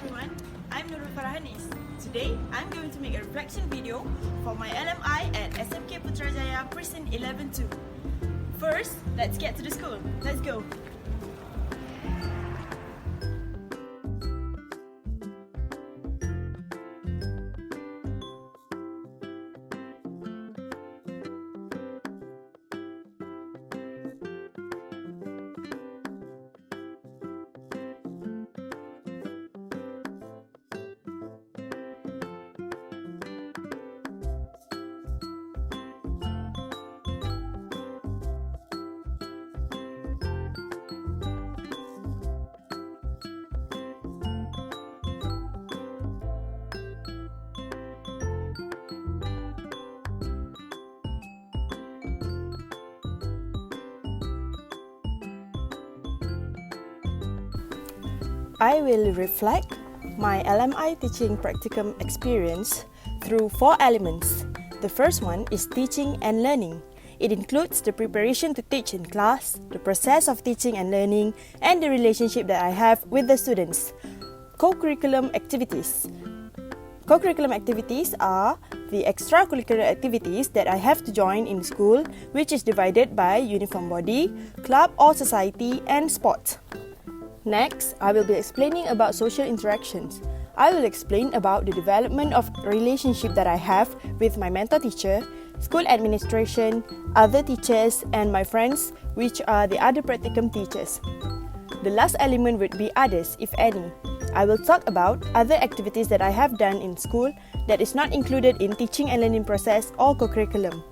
everyone, I'm Today, I'm going to make a reflection video for my LMI at SMK Putrajaya Presint 11-2. First, let's get to the school. Let's go! I will reflect my LMI teaching practicum experience through 4 elements. The first one is teaching and learning. It includes the preparation to teach in class, the process of teaching and learning, and the relationship that I have with the students. Co-curriculum activities. Co-curriculum activities are the extracurricular activities that I have to join in school, which is divided by uniform body, club or society, and sports. Next, I will be explaining about social interactions. I will explain about the development of relationship that I have with my mentor teacher, school administration, other teachers, and my friends, which are the other practicum teachers. The last element would be others, if any. I will talk about other activities that I have done in school that is not included in teaching and learning process or co-curriculum.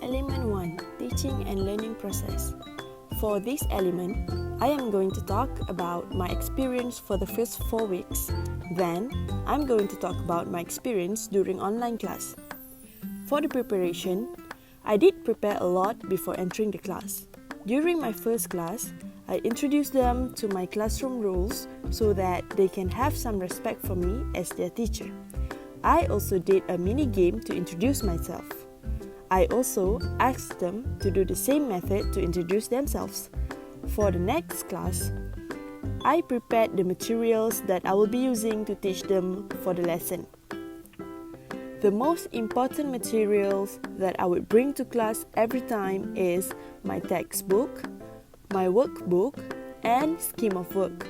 Element 1. Teaching and learning process. For this element, I am going to talk about my experience for the first 4 weeks. Then, I'm going to talk about my experience during online class. For the preparation, I did prepare a lot before entering the class. During my first class, I introduced them to my classroom rules so that they can have some respect for me as their teacher. I also did a mini game to introduce myself. I also asked them to do the same method to introduce themselves. For the next class, I prepared the materials that I will be using to teach them for the lesson. The most important materials that I would bring to class every time is my textbook, my workbook, and scheme of work.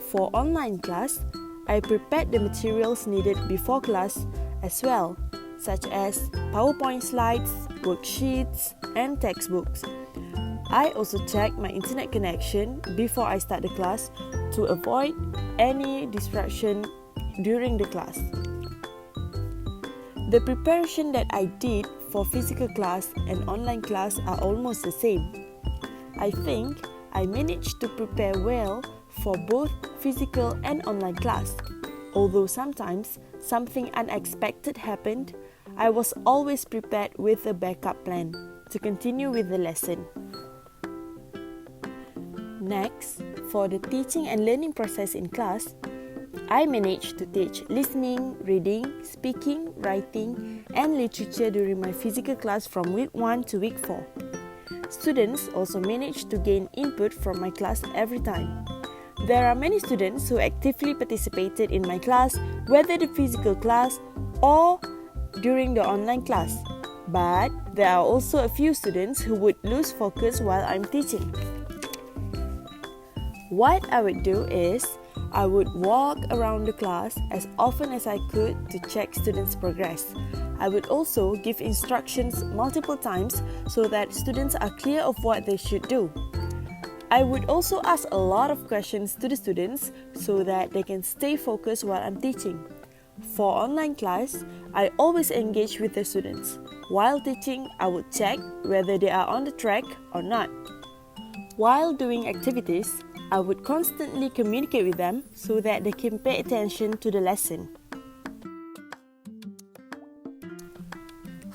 For online class, I prepared the materials needed before class as well, such as PowerPoint slides, worksheets, and textbooks. I also check my internet connection before I start the class to avoid any distraction during the class. The preparation that I did for physical class and online class are almost the same. I think I managed to prepare well for both physical and online class. Although sometimes something unexpected happened, I was always prepared with a backup plan to continue with the lesson. Next, for the teaching and learning process in class, I managed to teach listening, reading, speaking, writing, and literature during my physical class from week 1 to week 4. Students also managed to gain input from my class every time. There are many students who actively participated in my class, whether the physical class or during the online class. But there are also a few students who would lose focus while I'm teaching. What I would do is, I would walk around the class as often as I could to check students' progress. I would also give instructions multiple times so that students are clear of what they should do. I would also ask a lot of questions to the students so that they can stay focused while I'm teaching. For online class, I always engage with the students. While teaching, I would check whether they are on the track or not. While doing activities, I would constantly communicate with them so that they can pay attention to the lesson.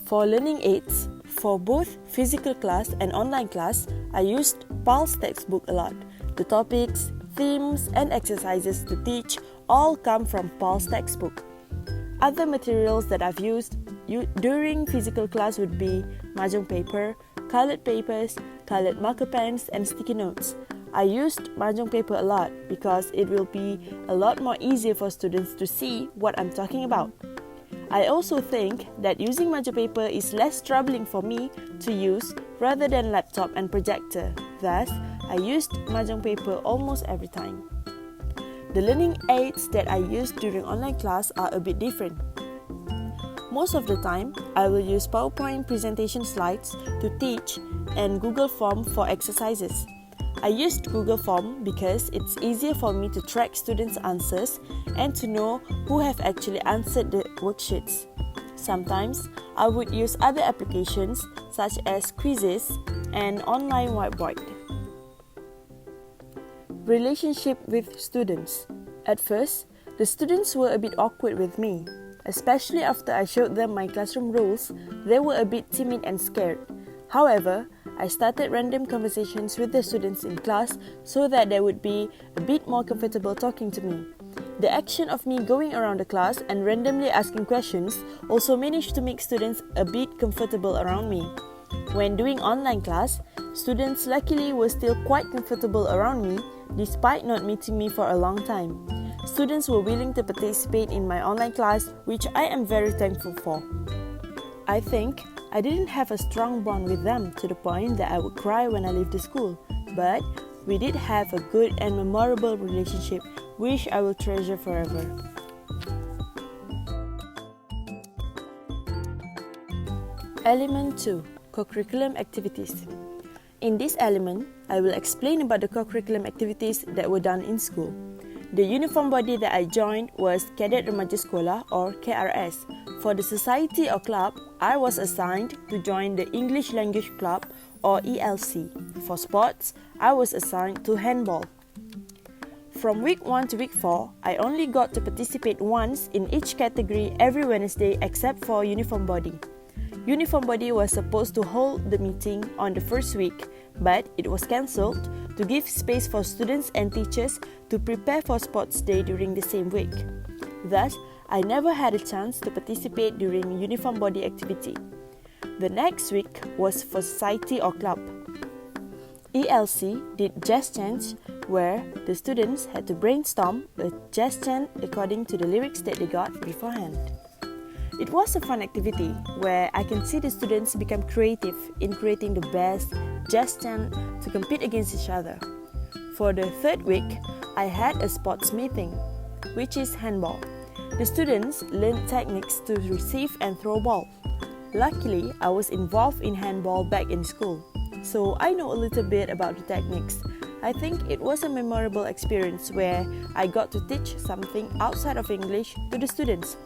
For learning aids, for both physical class and online class, I used Pulse textbook a lot. The topics, themes, and exercises to teach all come from Pulse textbook. Other materials that I've used during physical class would be mahjong paper, colored papers, colored marker pens, and sticky notes. I used mahjong paper a lot because it will be a lot more easier for students to see what I'm talking about. I also think that using mahjong paper is less troubling for me to use rather than laptop and projector. Thus, I used mahjong paper almost every time. The learning aids that I use during online class are a bit different. Most of the time, I will use PowerPoint presentation slides to teach and Google Form for exercises. I used Google Form because it's easier for me to track students' answers and to know who have actually answered the worksheets. Sometimes, I would use other applications such as quizzes and online whiteboard. Relationship with students. At first, the students were a bit awkward with me. Especially after I showed them my classroom rules, they were a bit timid and scared. However, I started random conversations with the students in class so that they would be a bit more comfortable talking to me. The action of me going around the class and randomly asking questions also managed to make students a bit comfortable around me. When doing online class, students luckily were still quite comfortable around me despite not meeting me for a long time. Students were willing to participate in my online class, which I am very thankful for. I think I didn't have a strong bond with them to the point that I would cry when I leave the school, but we did have a good and memorable relationship which I will treasure forever. Element 2. Co-curriculum activities. In this element, I will explain about the co-curriculum activities that were done in school. The uniform body that I joined was Cadet Remaja Sekolah or KRS. For the society or club, I was assigned to join the English Language Club or ELC. For sports, I was assigned to handball. From week 1 to week 4, I only got to participate once in each category every Wednesday except for uniform body. Uniform body was supposed to hold the meeting on the first week, but it was cancelled to give space for students and teachers to prepare for sports day during the same week. Thus, I never had a chance to participate during uniform body activity. The next week was for society or club. ELC did jazz chants where the students had to brainstorm a jazz chant according to the lyrics that they got beforehand. It was a fun activity where I can see the students become creative in creating the best jazz chant to compete against each other. For the third week, I had a sports meeting, which is handball. The students learned techniques to receive and throw ball. Luckily, I was involved in handball back in school, so I know a little bit about the techniques. I think it was a memorable experience where I got to teach something outside of English to the students.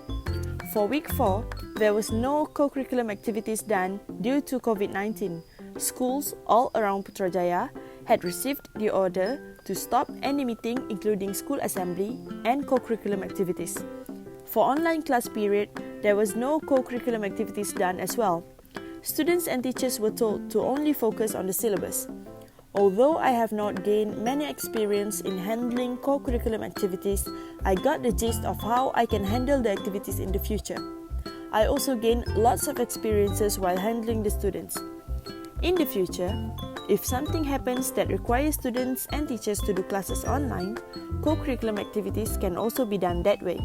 For week 4, there was no co-curriculum activities done due to COVID-19. Schools all around Putrajaya had received the order to stop any meeting including school assembly and co-curriculum activities. For online class period, there was no co-curriculum activities done as well. Students and teachers were told to only focus on the syllabus. Although I have not gained many experience in handling co-curriculum activities, I got the gist of how I can handle the activities in the future. I also gained lots of experiences while handling the students. In the future, if something happens that requires students and teachers to do classes online, co-curriculum activities can also be done that way.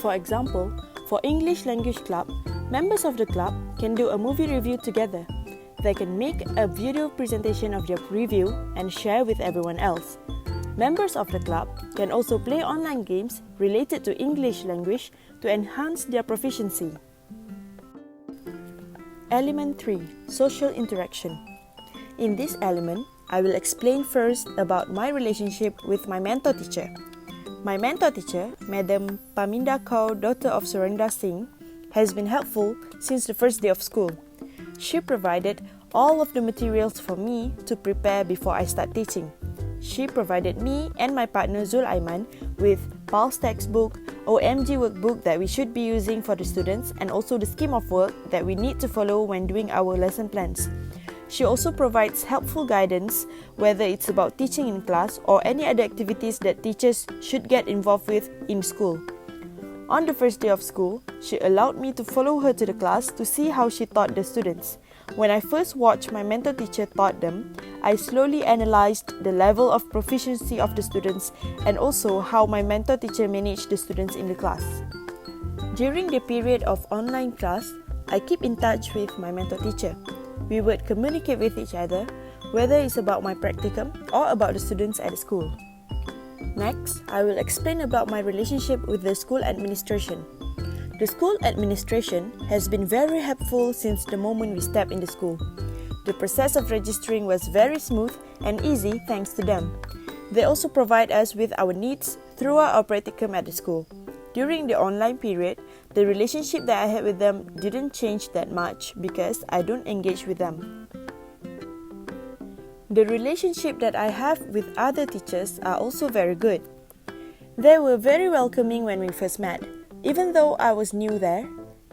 For example, for English Language Club, members of the club can do a movie review together. They can make a video presentation of their review and share with everyone else. Members of the club can also play online games related to English language to enhance their proficiency. Element 3. Social interaction. In this element, I will explain first about my relationship with my mentor teacher. My mentor teacher, Madam Paminda Kaur, daughter of Surendra Singh, has been helpful since the first day of school. She provided all of the materials for me to prepare before I start teaching. She provided me and my partner Zul Aiman with PALS textbook, OMG workbook that we should be using for the students, and also the scheme of work that we need to follow when doing our lesson plans. She also provides helpful guidance, whether it's about teaching in class or any other activities that teachers should get involved with in school. On the first day of school, she allowed me to follow her to the class to see how she taught the students. When I first watched my mentor teacher taught them, I slowly analyzed the level of proficiency of the students and also how my mentor teacher managed the students in the class. During the period of online class, I keep in touch with my mentor teacher. We would communicate with each other, whether it's about my practicum or about the students at school. Next, I will explain about my relationship with the school administration. The school administration has been very helpful since the moment we stepped in the school. The process of registering was very smooth and easy thanks to them. They also provide us with our needs throughout our practicum at the school. During the online period, the relationship that I had with them didn't change that much because I don't engage with them. The relationship that I have with other teachers are also very good. They were very welcoming when we first met. Even though I was new there,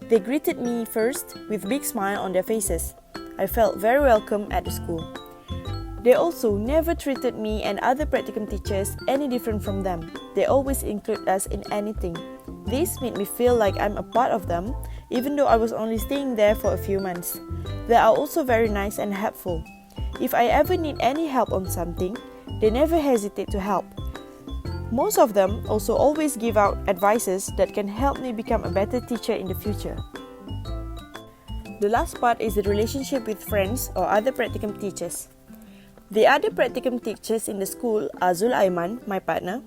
they greeted me first with big smile on their faces. I felt very welcome at the school. They also never treated me and other practicum teachers any different from them. They always include us in anything. This made me feel like I'm a part of them, even though I was only staying there for a few months. They are also very nice and helpful. If I ever need any help on something, they never hesitate to help. Most of them also always give out advices that can help me become a better teacher in the future. The last part is the relationship with friends or other practicum teachers. The other practicum teachers in the school are Zulaiman, my partner,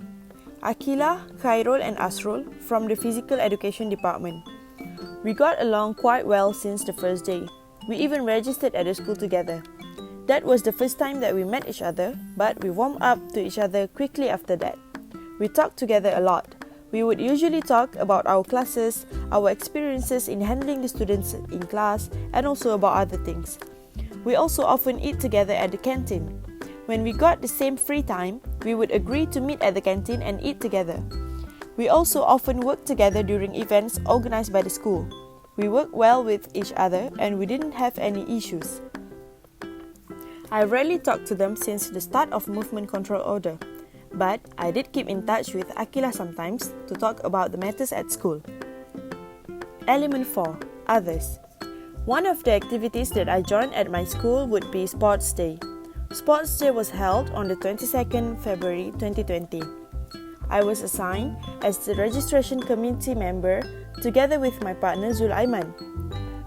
Akila, Khairul and Asrul from the physical education department. We got along quite well since the first day. We even registered at the school together. That was the first time that we met each other, but we warmed up to each other quickly after that. We talked together a lot. We would usually talk about our classes, our experiences in handling the students in class, and also about other things. We also often eat together at the canteen. When we got the same free time, we would agree to meet at the canteen and eat together. We also often worked together during events organized by the school. We worked well with each other and we didn't have any issues. I rarely talked to them since the start of movement control order. But I did keep in touch with Akila sometimes to talk about the matters at school. Element 4. Others. One of the activities that I joined at my school would be Sports Day. Sports Day was held on the 22nd February 2020. I was assigned as the registration committee member together with my partner Zulaiman.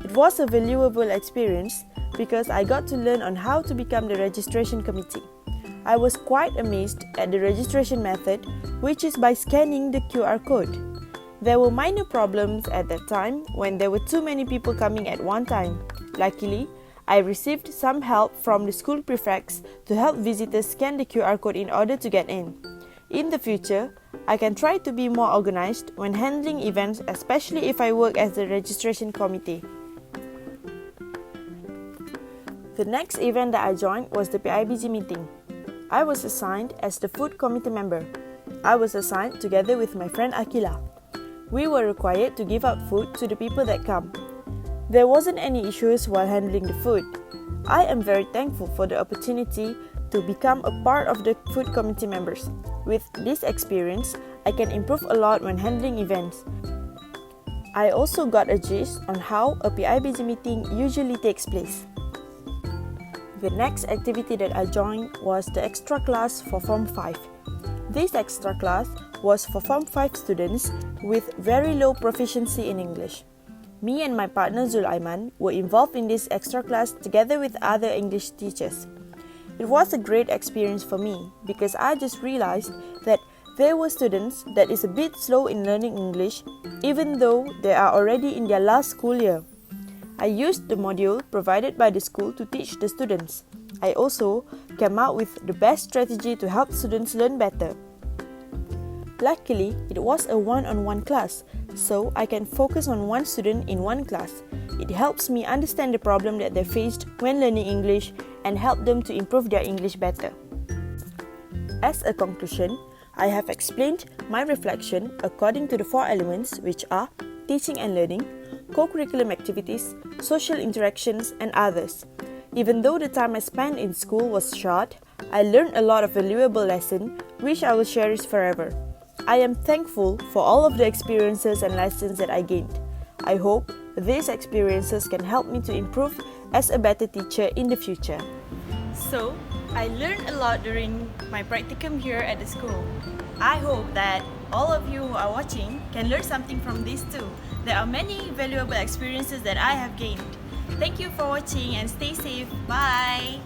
It was a valuable experience because I got to learn on how to become the registration committee. I was quite amazed at the registration method, which is by scanning the QR code. There were minor problems at that time when there were too many people coming at one time. Luckily, I received some help from the school prefects to help visitors scan the QR code in order to get in. In the future, I can try to be more organized when handling events, especially if I work as the registration committee. The next event that I joined was the PIBG meeting. I was assigned as the food committee member. I was assigned together with my friend Akila. We were required to give out food to the people that come. There wasn't any issues while handling the food. I am very thankful for the opportunity to become a part of the food committee members. With this experience, I can improve a lot when handling events. I also got a gist on how a PIBG meeting usually takes place. The next activity that I joined was the extra class for Form 5. This extra class was for Form 5 students with very low proficiency in English. Me and my partner Zulaiman were involved in this extra class together with other English teachers. It was a great experience for me because I just realized that there were students that is a bit slow in learning English even though they are already in their last school year. I used the module provided by the school to teach the students. I also came out with the best strategy to help students learn better. Luckily, it was a one-on-one class, so I can focus on one student in one class. It helps me understand the problem that they faced when learning English and help them to improve their English better. As a conclusion, I have explained my reflection according to the 4 elements, which are teaching and learning, co-curriculum activities, social interactions, and others. Even though the time I spent in school was short, I learned a lot of valuable lessons which I will cherish forever. I am thankful for all of the experiences and lessons that I gained. I hope these experiences can help me to improve as a better teacher in the future. So, I learned a lot during my practicum here at the school. I hope that all of you who are watching can learn something from this too. There are many valuable experiences that I have gained. Thank you for watching and stay safe. Bye!